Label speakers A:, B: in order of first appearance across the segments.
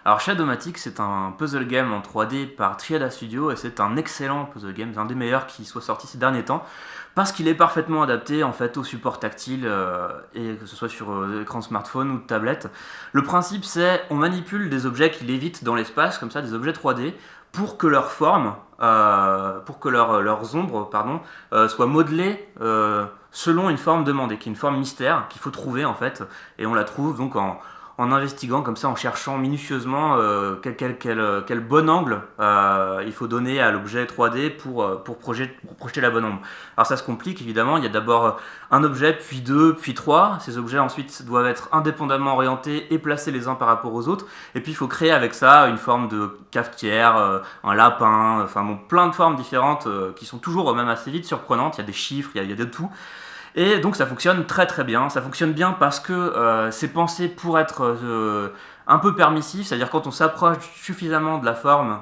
A: Alors Shadowmatic, c'est un puzzle game en 3D par Triada Studio et c'est un excellent puzzle game, c'est un des meilleurs qui soit sorti ces derniers temps parce qu'il est parfaitement adapté en fait au support tactile et que ce soit sur écran smartphone ou de tablette. Le principe c'est on manipule des objets qui lévitent dans l'espace, comme ça des objets 3D, pour que leur forme, pour que leurs ombres soient modelées selon une forme demandée, qui est une forme mystère qu'il faut trouver en fait, et on la trouve donc en investiguant comme ça, en cherchant minutieusement quel bon angle il faut donner à l'objet 3D pour projeter la bonne ombre. Alors ça se complique évidemment, il y a d'abord un objet, puis deux, puis trois. Ces objets ensuite doivent être indépendamment orientés et placés les uns par rapport aux autres. Et puis il faut créer avec ça une forme de cafetière, un lapin, enfin bon, plein de formes différentes qui sont toujours même assez vite surprenantes. Il y a des chiffres, il y a de tout. Et donc ça fonctionne très très bien. Ça fonctionne bien parce que c'est pensé pour être un peu permissif, c'est-à-dire quand on s'approche suffisamment de la forme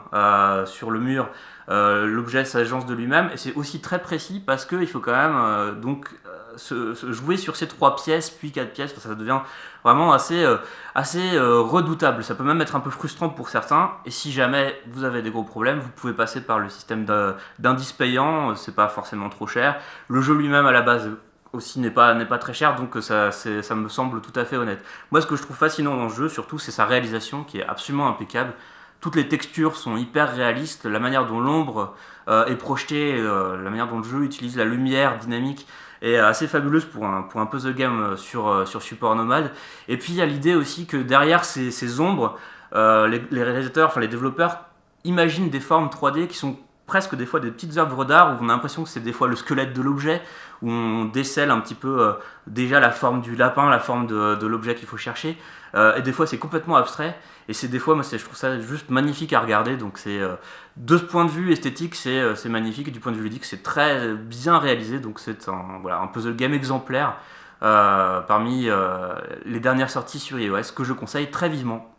A: sur le mur, l'objet s'agence de lui-même. Et c'est aussi très précis parce qu'il faut quand même se jouer sur ces 3 pièces puis 4 pièces. Enfin, ça devient vraiment assez redoutable. Ça peut même être un peu frustrant pour certains. Et si jamais vous avez des gros problèmes, vous pouvez passer par le système d'indice payant. C'est pas forcément trop cher. Le jeu lui-même à la base aussi n'est pas très cher, donc ça me semble tout à fait honnête. Moi, ce que je trouve fascinant dans le jeu, surtout, c'est sa réalisation qui est absolument impeccable. Toutes les textures sont hyper réalistes, la manière dont l'ombre est projetée, la manière dont le jeu utilise la lumière dynamique est assez fabuleuse pour un puzzle game sur support nomade. Et puis il y a l'idée aussi que derrière ces ombres, les réalisateurs, enfin les développeurs, imaginent des formes 3D qui sont presque des fois des petites œuvres d'art où on a l'impression que c'est des fois le squelette de l'objet, où on décèle un petit peu déjà la forme du lapin, la forme de l'objet qu'il faut chercher, et des fois c'est complètement abstrait, et c'est des fois, moi je trouve ça juste magnifique à regarder, donc c'est de ce point de vue esthétique c'est magnifique, et du point de vue ludique c'est très bien réalisé, donc c'est un puzzle game exemplaire parmi les dernières sorties sur iOS que je conseille très vivement.